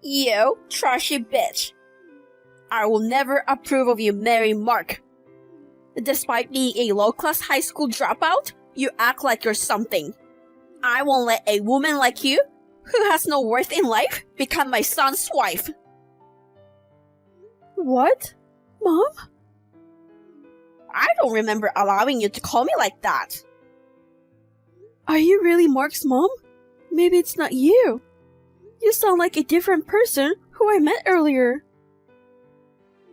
You trashy bitch. I will never approve of you marrying Mark. Despite being a low-class high school dropout, you act like you're something. I won't let a woman like you, who has no worth in life, become my son's wife. What? Mom? I don't remember allowing you to call me like that. Are you really Mark's mom? Maybe it's not you. You sound like a different person who I met earlier.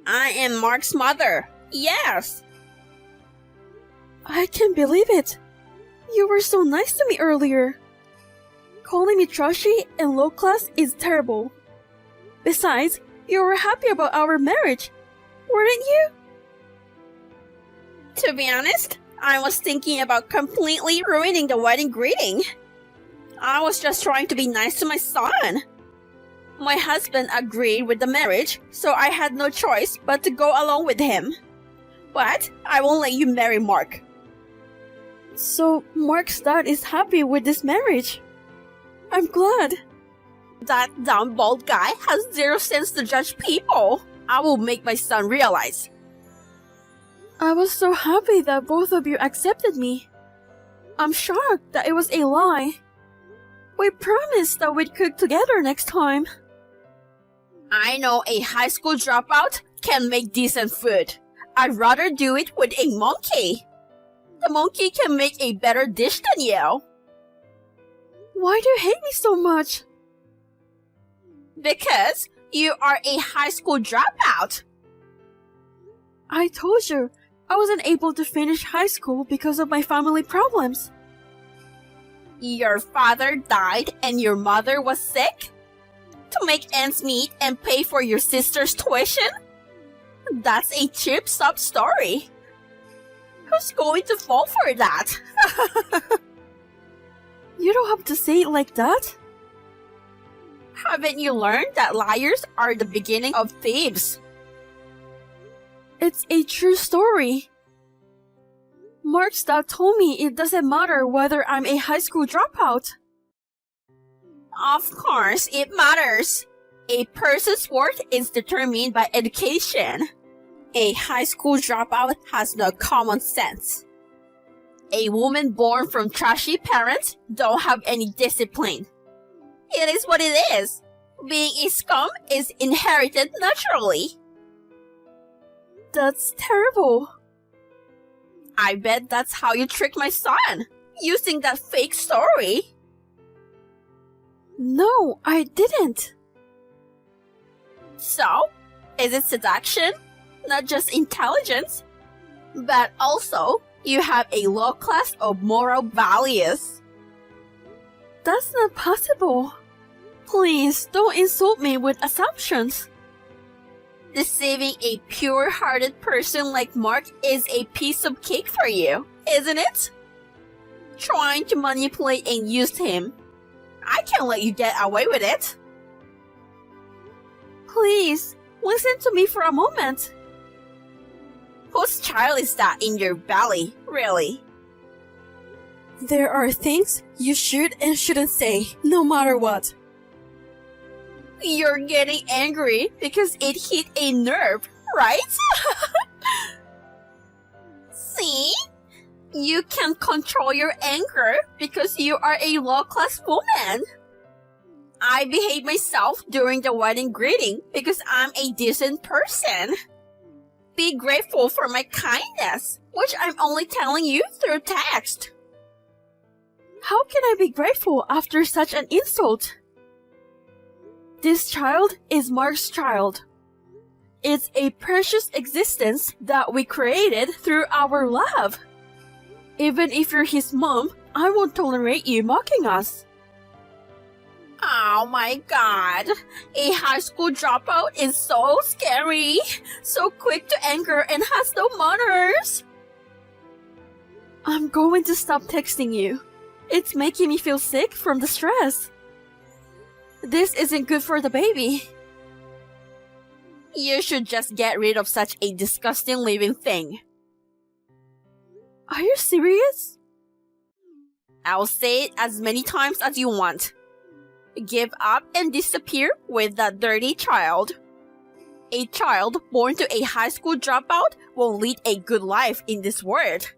I am Mark's mother. Yes. I can't believe it. You were so nice to me earlier. Calling me trashy and low class is terrible. Besides, you were happy about our marriage, weren't you? To be honest, I was thinking about completely ruining the wedding greeting. I was just trying to be nice to my son. My husband agreed with the marriage, so I had no choice but to go along with him. But I won't let you marry Mark. So Mark's dad is happy with this marriage. I'm glad. That dumb bald guy has zero sense to judge people. I will make my son realize. I was so happy that both of you accepted me. I'm shocked that it was a lie. We promised that we'd cook together next time. I know a high school dropout can make decent food. I'd rather do it with a monkey. The monkey can make a better dish than you. Why do you hate me so much? Because you are a high school dropout. I told you, I wasn't able to finish high school because of my family problems. Your father died and your mother was sick? To make ends meet and pay for your sister's tuition? That's a cheap sub story. Who's going to fall for that? You don't have to say it like that. Haven't you learned that liars are the beginning of thieves? It's a true story. Mark's dad told me it doesn't matter whether I'm a high school dropout. Of course, it matters. A person's worth is determined by education. A high school dropout has no common sense. A woman born from trashy parents don't have any discipline. It is what it is. Being a scum is inherited naturally. That's terrible. I bet that's how you tricked my son, using that fake story. No, I didn't. So, is it seduction? Not just intelligence, but also you have a low class of moral values. That's not possible. Please don't insult me with assumptions. Deceiving a pure-hearted person like Mark is a piece of cake for you, isn't it? Trying to manipulate and use him. I can't let you get away with it. Please, listen to me for a moment. Whose child is that in your belly, really? There are things you should and shouldn't say, no matter what. You're getting angry because it hit a nerve, right? See? You can control your anger because you are a low-class woman. I behaved myself during the wedding greeting because I'm a decent person. Be grateful for my kindness, which I'm only telling you through text. How can I be grateful after such an insult? This child is Mark's child. It's a precious existence that we created through our love. Even if you're his mom, I won't tolerate you mocking us. Oh my god. A high school dropout is so scary. So quick to anger and has no manners. I'm going to stop texting you. It's making me feel sick from the stress. This isn't good for the baby. You should just get rid of such a disgusting living thing. Are you serious? I'll say it as many times as you want. give up and disappear with that dirty child. A child born to a high school dropout won't lead a good life in this world.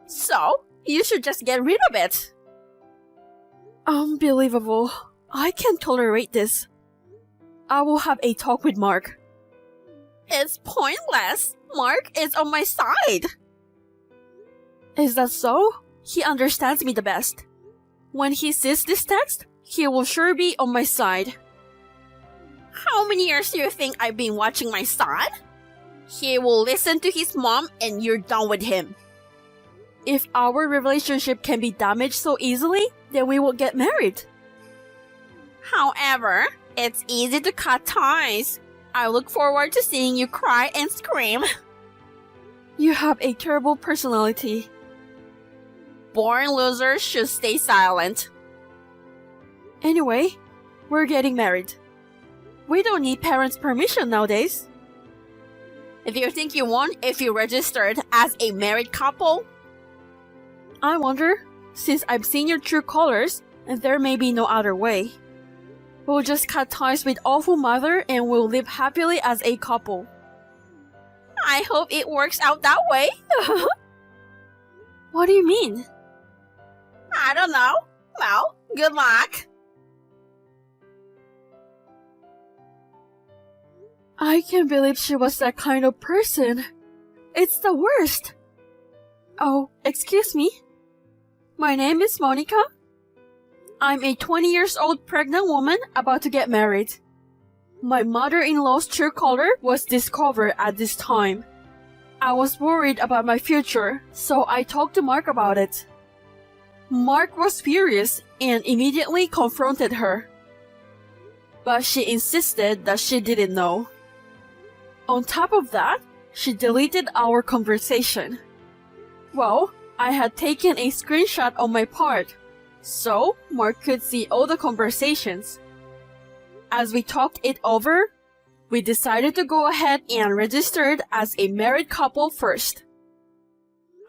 So, you should just get rid of it. Unbelievable. I can't tolerate this. I will have a talk with Mark. It's pointless. Mark is on my side. Is that so? He understands me the best. When he sees this text, he will sure be on my side. How many years do you think I've been watching my son? He will listen to his mom and you're done with him. If our relationship can be damaged so easily, then we will get married. However, it's easy to cut ties. I look forward to seeing you cry and scream. You have a terrible personality. Born losers should stay silent. Anyway, we're getting married. We don't need parents' permission nowadays. If you think you won if you registered as a married couple, I wonder, since I've seen your true colors, and there may be no other way. We'll just cut ties with awful mother and we'll live happily as a couple. I hope it works out that way. What do you mean? I don't know. Well, good luck. I can't believe she was that kind of person. It's the worst. Oh, excuse me. My name is Monica. I'm a 20 years old pregnant woman about to get married. My mother-in-law's true color was discovered at this time. I was worried about my future, so I talked to Mark about it. Mark was furious and immediately confronted her. But she insisted that she didn't know. On top of that, she deleted our conversation. Well, I had taken a screenshot on my part, so Mark could see all the conversations. As we talked it over, we decided to go ahead and registered as a married couple first.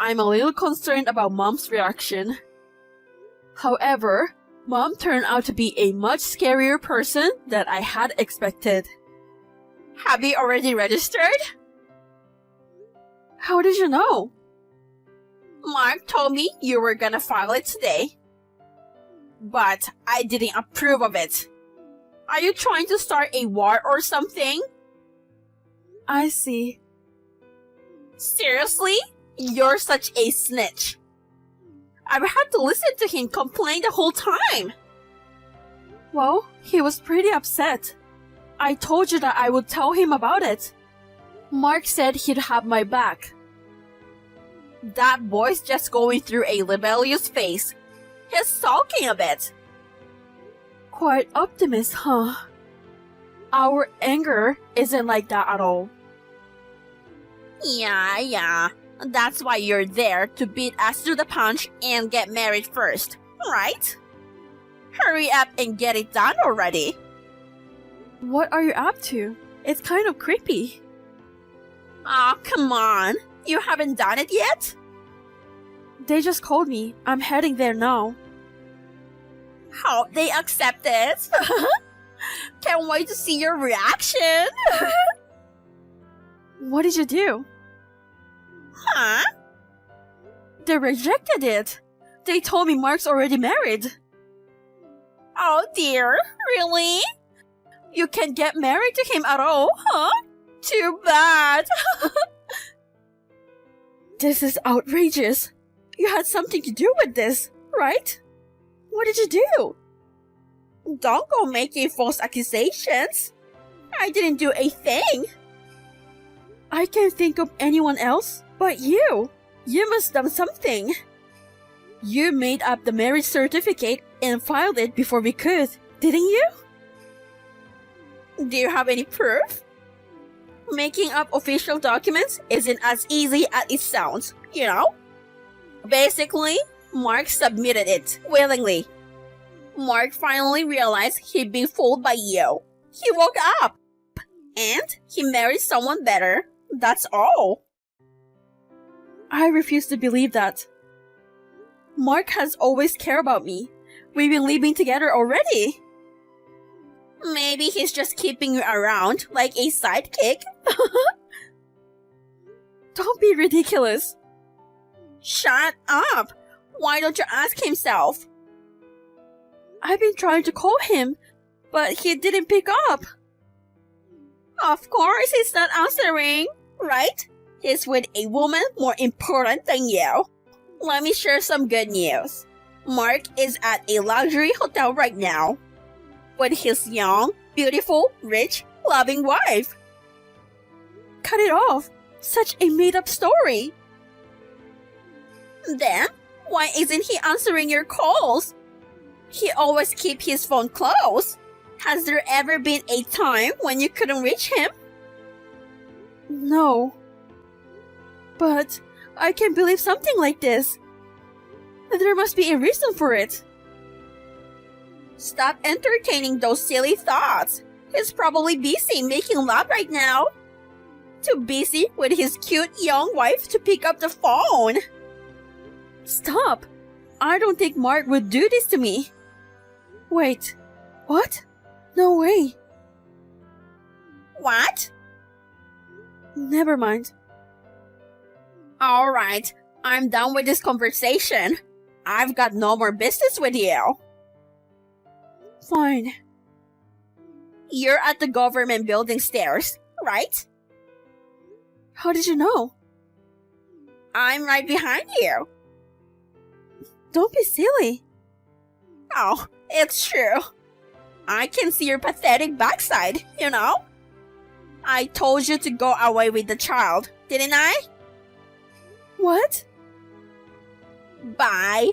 I'm a little concerned about Mom's reaction. However, Mom turned out to be a much scarier person than I had expected. Have you already registered? How did you know? Mark told me you were gonna file it today. But I didn't approve of it. Are you trying to start a war or something? I see. Seriously? You're such a snitch. I've had to listen to him complain the whole time. Well, he was pretty upset. I told you that I would tell him about it. Mark said he'd have my back. That boy's just going through a rebellious phase. He's sulking a bit. Quite optimist, huh? Our anger isn't like that at all. Yeah. That's why you're there, to beat us to the punch and get married first, right? Hurry up and get it done already. What are you up to? It's kind of creepy. Aw, come on. You haven't done it yet? They just called me. I'm heading there now. Hope they accept it. Can't wait to see your reaction. What did you do? Huh? They rejected it. They told me Mark's already married. Oh dear, really? You can't get married to him at all, huh? Too bad. This is outrageous. You had something to do with this, right? What did you do? Don't go making false accusations. I didn't do a thing. I can't think of anyone else but you. You must have done something. You made up the marriage certificate and filed it before we could, didn't you? Do you have any proof? Making up official documents isn't as easy as it sounds, you know? Basically, Mark submitted it willingly. Mark finally realized he'd been fooled by you. He woke up. And he married someone better. That's all. I refuse to believe that. Mark has always cared about me. We've been living together already. Maybe he's just keeping you around like a sidekick. Don't be ridiculous. Shut up! Why don't you ask himself? I've been trying to call him, but he didn't pick up. Of course he's not answering, right? He's with a woman more important than you. Let me share some good news. Mark is at a luxury hotel right now with his young, beautiful, rich, loving wife. Cut it off. Such a made-up story. Then, why isn't he answering your calls? He always keeps his phone close. Has there ever been a time when you couldn't reach him? No. But I can't believe something like this. There must be a reason for it. Stop entertaining those silly thoughts. He's probably busy making love right now. Too busy with his cute young wife to pick up the phone. Stop! I don't think Mark would do this to me. Wait, what? No way. What? Never mind. Alright, I'm done with this conversation. I've got no more business with you. Fine. You're at the government building stairs, right? How did you know? I'm right behind you. Don't be silly. Oh, it's true. I can see your pathetic backside, you know? I told you to go away with the child, didn't I? What? Bye.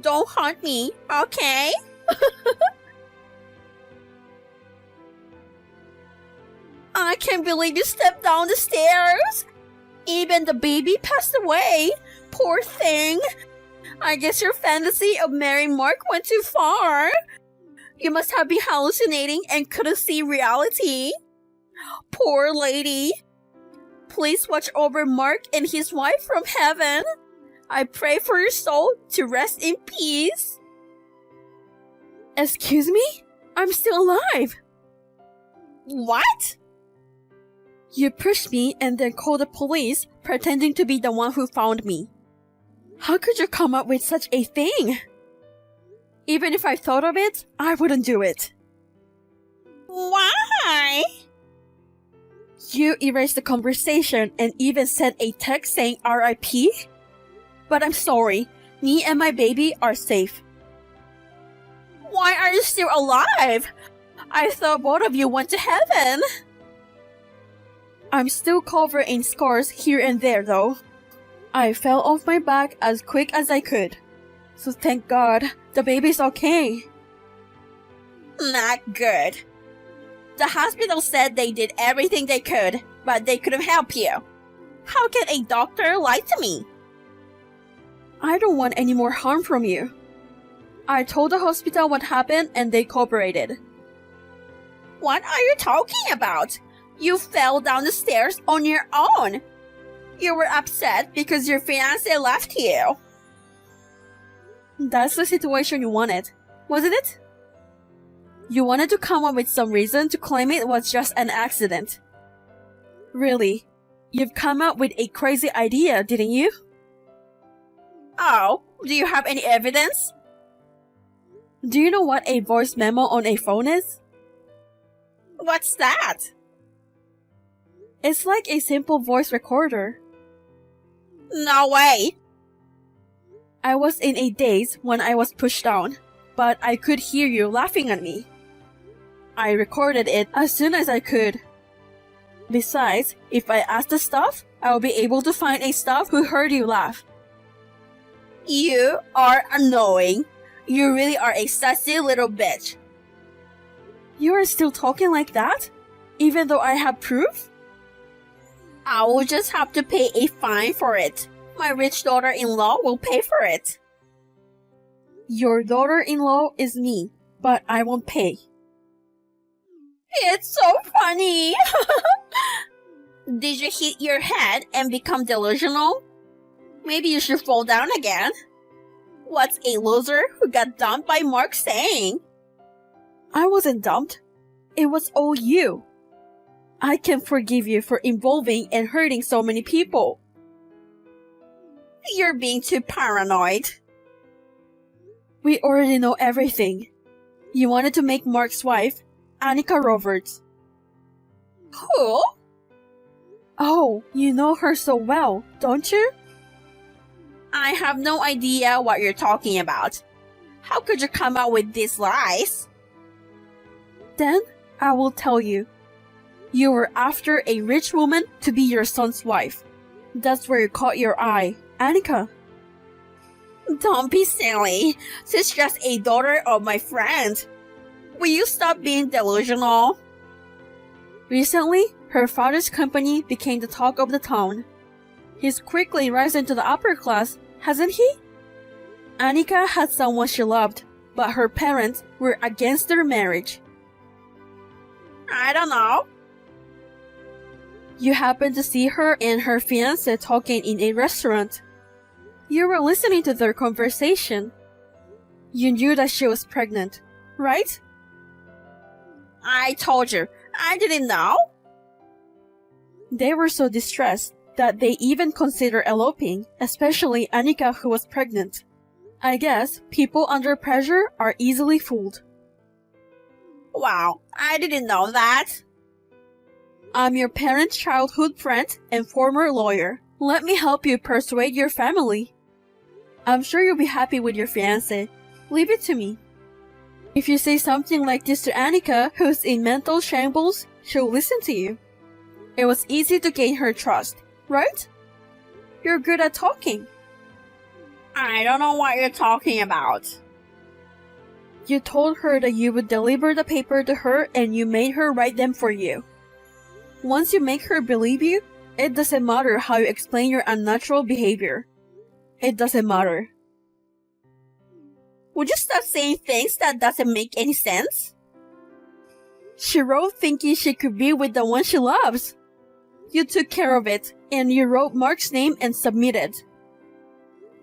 Don't haunt me, okay? I can't believe you stepped down the stairs. Even the baby passed away. Poor thing. I guess your fantasy of marrying Mark went too far. You must have been hallucinating and couldn't see reality. Poor lady. Please watch over Mark and his wife from heaven. I pray for your soul to rest in peace. Excuse me? I'm still alive. What? You pushed me and then called the police, pretending to be the one who found me. How could you come up with such a thing? Even if I thought of it, I wouldn't do it. Why? You erased the conversation and even sent a text saying RIP? But I'm sorry, me and my baby are safe. Why are you still alive? I thought both of you went to heaven. I'm still covered in scars here and there though. I fell off my back as quick as I could. So thank God, the baby's okay. Not good. The hospital said they did everything they could, but they couldn't help you. How can a doctor lie to me? I don't want any more harm from you. I told the hospital what happened and they cooperated. What are you talking about? You fell down the stairs on your own. You were upset because your fiancé left you. That's the situation you wanted, wasn't it? You wanted to come up with some reason to claim it was just an accident. Really, you've come up with a crazy idea, didn't you? Oh, do you have any evidence? Do you know what a voice memo on a phone is? What's that? It's like a simple voice recorder. No way. I was in a daze when I was pushed down, but I could hear you laughing at me. I recorded it as soon as I could. Besides, if I ask the staff, I'll be able to find a staff who heard you laugh. You are annoying. You really are a sassy little bitch. You are still talking like that? Even though I have proof? I will just have to pay a fine for it. My rich daughter-in-law will pay for it. Your daughter-in-law is me, but I won't pay. It's so funny. Did you hit your head and become delusional? Maybe you should fall down again. What's a loser who got dumped by Mark saying? I wasn't dumped. it was all you. I can forgive you for involving and hurting so many people. You're being too paranoid. We already know everything. You wanted to make Mark's wife, Annika Roberts. Who? Oh, you know her so well, don't you? I have no idea what you're talking about. How could you come out with these lies? Then I will tell you. You were after a rich woman to be your son's wife. That's where you caught your eye, Annika. Don't be silly. She's just a daughter of my friend. Will you stop being delusional? Recently, her father's company became the talk of the town. He's quickly rising to the upper class, hasn't he? Annika had someone she loved, but her parents were against their marriage. I don't know. You happened to see her and her fiancé talking in a restaurant. You were listening to their conversation. You knew that she was pregnant, right? I told you, I didn't know. They were so distressed that they even considered eloping, especially Annika, who was pregnant. I guess people under pressure are easily fooled. Wow, I didn't know that. I'm your parents' childhood friend and former lawyer. Let me help you persuade your family. I'm sure you'll be happy with your fiancé. Leave it to me. If you say something like this to Annika, who's in mental shambles, she'll listen to you. It was easy to gain her trust, right? You're good at talking. I don't know what you're talking about. You told her that you would deliver the paper to her and you made her write them for you. Once you make her believe you, it doesn't matter how you explain your unnatural behavior. It doesn't matter. Would you stop saying things that doesn't make any sense? She wrote thinking she could be with the one she loves. You took care of it, and you wrote Mark's name and submitted.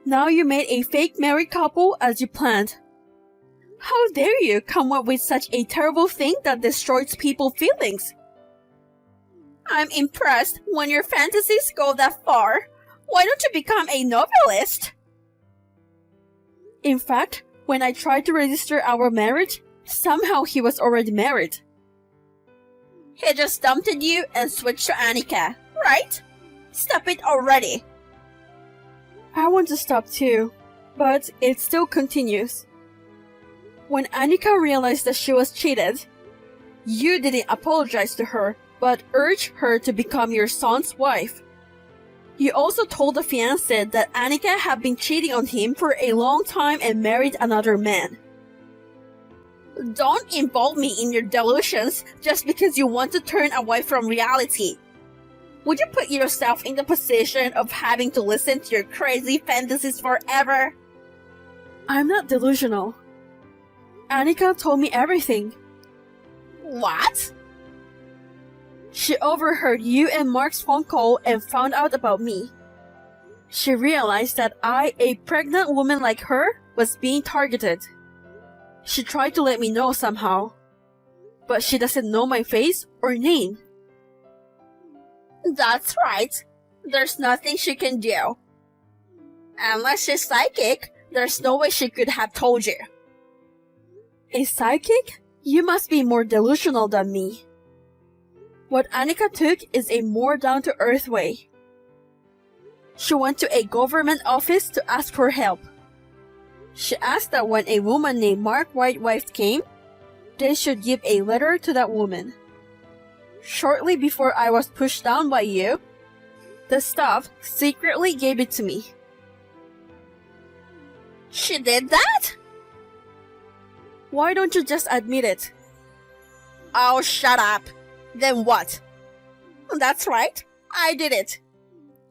Now you made a fake married couple as you planned. How dare you come up with such a terrible thing that destroys people's feelings? I'm impressed when your fantasies go that far. Why don't you become a novelist? In fact, when I tried to register our marriage, somehow he was already married. He just dumped you and switched to Annika, right? Stop it already. I want to stop too, but it still continues. When Annika realized that she was cheated, you didn't apologize to her, but urged her to become your son's wife. You also told the fiancé that Annika had been cheating on him for a long time and married another man. Don't involve me in your delusions just because you want to turn away from reality. Would you put yourself in the position of having to listen to your crazy fantasies forever? I'm not delusional. Annika told me everything. What? She overheard you and Mark's phone call and found out about me. She realized that I, a pregnant woman like her, was being targeted. She tried to let me know somehow, but she doesn't know my face or name. That's right. There's nothing she can do. Unless she's psychic, there's no way she could have told you. A psychic? You must be more delusional than me. What Annika took is a more down-to-earth way. She went to a government office to ask for help. She asked that when a woman named Mark White's wife came, they should give a letter to that woman. Shortly before I was pushed down by you, the staff secretly gave it to me. She did that? Why don't you just admit it? Oh, shut up. Then what? That's right. I did it.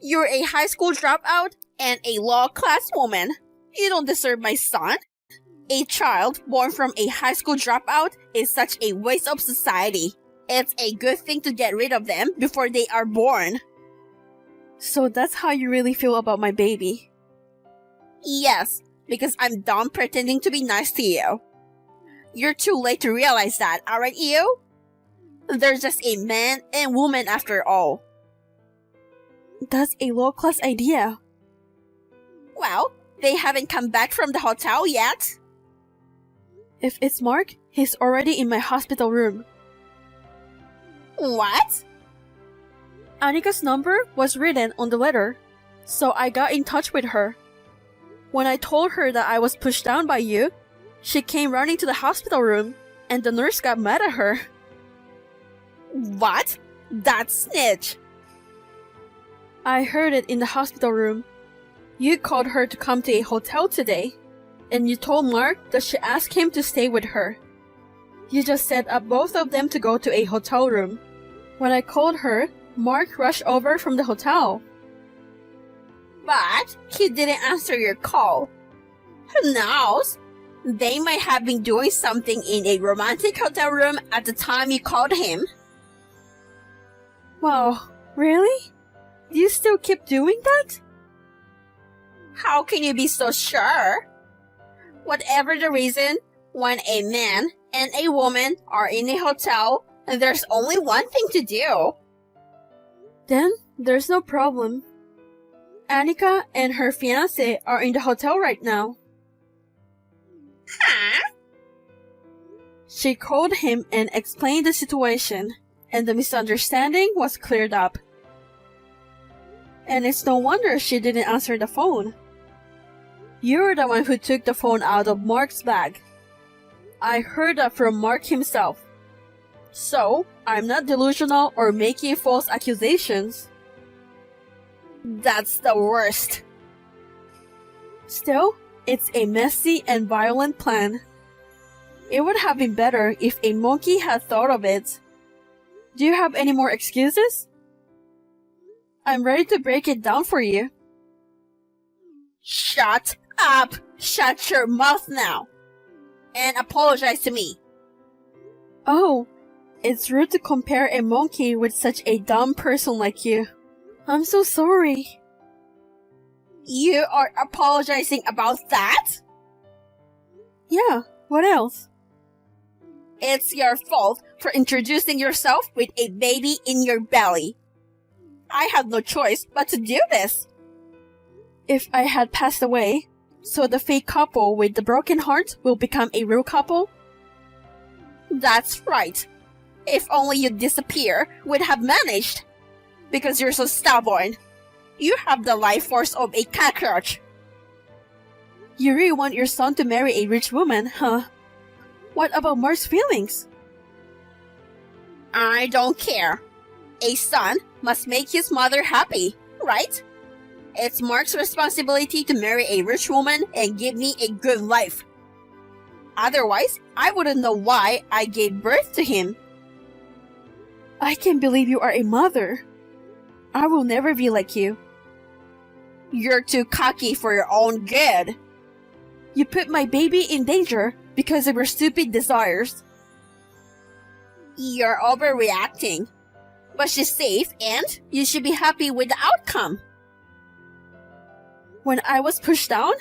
You're a high school dropout and a law class woman. You don't deserve my son. A child born from a high school dropout is such a waste of society. It's a good thing to get rid of them before they are born. So that's how you really feel about my baby? Yes, because I'm done pretending to be nice to you. You're too late to realize that, aren't you? They're just a man and woman after all. That's a low-class idea. Well, they haven't come back from the hotel yet. If it's Mark, he's already in my hospital room. What? Annika's number was written on the letter, so I got in touch with her. When I told her that I was pushed down by you, she came running to the hospital room, and the nurse got mad at her. What? That snitch. I heard it in the hospital room. You called her to come to a hotel today, and you told Mark that she asked him to stay with her. You just set up both of them to go to a hotel room. When I called her, Mark rushed over from the hotel. But he didn't answer your call. Who knows? They might have been doing something in a romantic hotel room at the time you called him. Wow, really? Do you still keep doing that? How can you be so sure? Whatever the reason, when a man and a woman are in a hotel, there's only one thing to do. Then there's no problem. Annika and her fiancé are in the hotel right now. Huh? She called him and explained the situation, and the misunderstanding was cleared up. And it's no wonder she didn't answer the phone. You're the one who took the phone out of Mark's bag. I heard that from Mark himself. So, I'm not delusional or making false accusations. That's the worst. Still, it's a messy and violent plan. It would have been better if a monkey had thought of it. Do you have any more excuses? I'm ready to break it down for you. Shut up! Shut your mouth now! And apologize to me. Oh, it's rude to compare a monkey with such a dumb person like you. I'm so sorry. You are apologizing about that? Yeah, what else? It's your fault for introducing yourself with a baby in your belly. I had no choice but to do this. If I had passed away, so the fake couple with the broken heart will become a real couple? That's right. If only you disappear, we'd have managed. Because you're so stubborn. You have the life force of a cockroach. You really want your son to marry a rich woman, huh? What about Mark's feelings? I don't care. A son must make his mother happy, right? It's Mark's responsibility to marry a rich woman and give me a good life. Otherwise, I wouldn't know why I gave birth to him. I can't believe you are a mother. I will never be like you. You're too cocky for your own good. You put my baby in danger because of your stupid desires. You're overreacting. But she's safe and you should be happy with the outcome. When I was pushed down,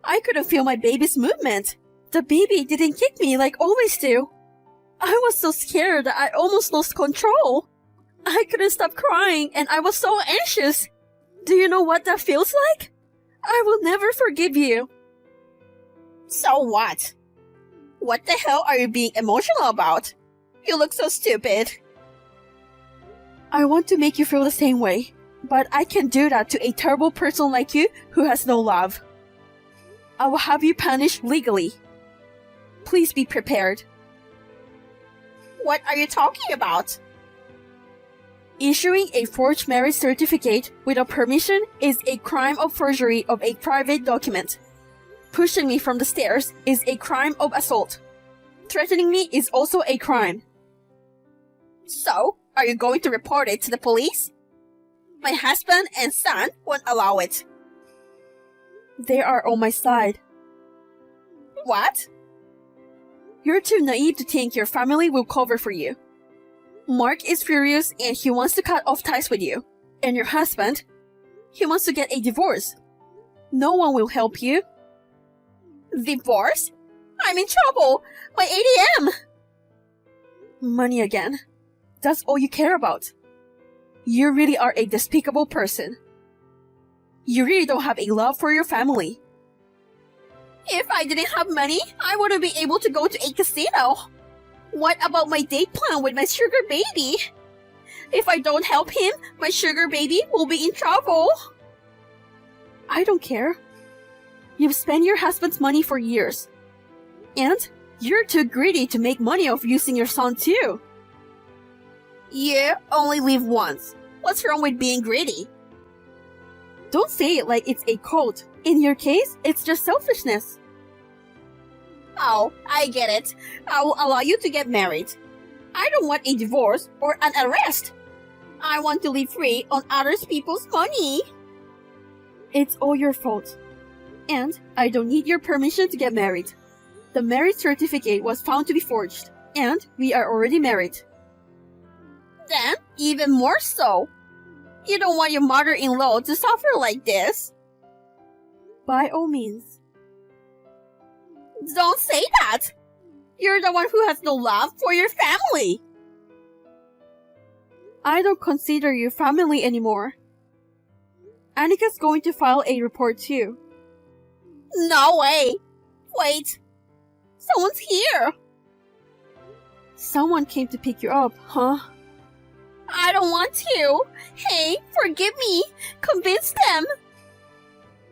I couldn't feel my baby's movement. The baby didn't kick me like always do. I was so scared that I almost lost control. I couldn't stop crying and I was so anxious. Do you know what that feels like? I will never forgive you. So what? What the hell are you being emotional about? You look so stupid. I want to make you feel the same way, but I can't do that to a terrible person like you who has no love. I will have you punished legally. Please be prepared. What are you talking about? Issuing a forged marriage certificate without permission is a crime of forgery of a private document. Pushing me from the stairs is a crime of assault. Threatening me is also a crime. So, are you going to report it to the police? My husband and son won't allow it. They are on my side. What? You're too naive to think your family will cover for you. Mark is furious and he wants to cut off ties with you. And your husband, he wants to get a divorce. No one will help you. Divorce? I'm in trouble! My ATM! Money again. That's all you care about. You really are a despicable person. You really don't have a love for your family. If I didn't have money, I wouldn't be able to go to a casino. What about my date plan with my sugar baby? If I don't help him, my sugar baby will be in trouble. I don't care. You've spent your husband's money for years. And you're too greedy to make money off using your son too. You only live once. What's wrong with being greedy? Don't say it like it's a cult. In your case, it's just selfishness. Oh, I get it. I will allow you to get married. I don't want a divorce or an arrest. I want to live free on other people's money. It's all your fault. And I don't need your permission to get married. The marriage certificate was found to be forged, and we are already married. Then, even more so. You don't want your mother-in-law to suffer like this. By all means. Don't say that. You're the one who has no love for your family. I don't consider you family anymore. Annika's going to file a report too. No way. Wait. Someone's here. Someone came to pick you up, huh? I don't want to. Hey, forgive me. Convince them.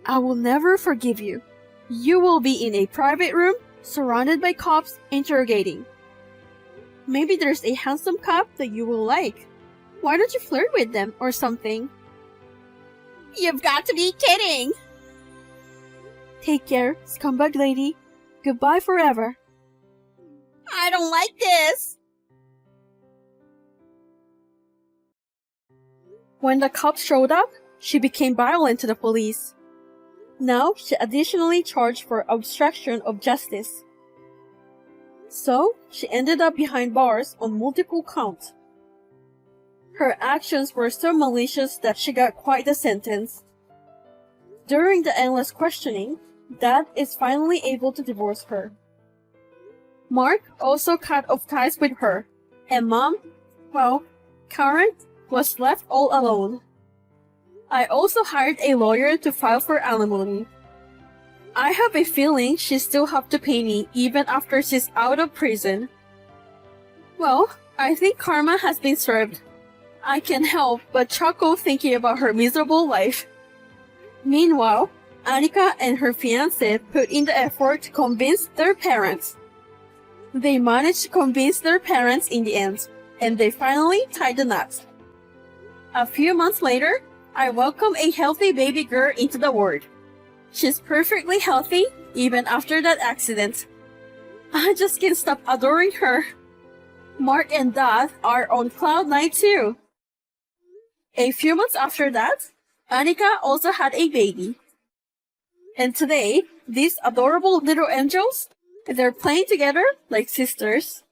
I will never forgive you. You will be in a private room, surrounded by cops, interrogating. Maybe there's a handsome cop that you will like. Why don't you flirt with them or something? You've got to be kidding. Take care, scumbag lady. Goodbye forever. I don't like this. When the cops showed up, she became violent to the police. Now, she additionally charged for obstruction of justice. So, she ended up behind bars on multiple counts. Her actions were so malicious that she got quite a sentence. During the endless questioning, Dad is finally able to divorce her. Mark also cut off ties with her, and Mom, well, Karen, was left all alone. I also hired a lawyer to file for alimony. I have a feeling she still have to pay me even after she's out of prison. Well, I think karma has been served. I can't help but chuckle thinking about her miserable life. Meanwhile, Annika and her fiancé put in the effort to convince their parents. They managed to convince their parents in the end, and they finally tied the knot. A few months later, I welcome a healthy baby girl into the world. She's perfectly healthy, even after that accident. I just can't stop adoring her. Mark and Dad are on cloud nine too. A few months after that, Annika also had a baby. And today, these adorable little angels, they're playing together like sisters.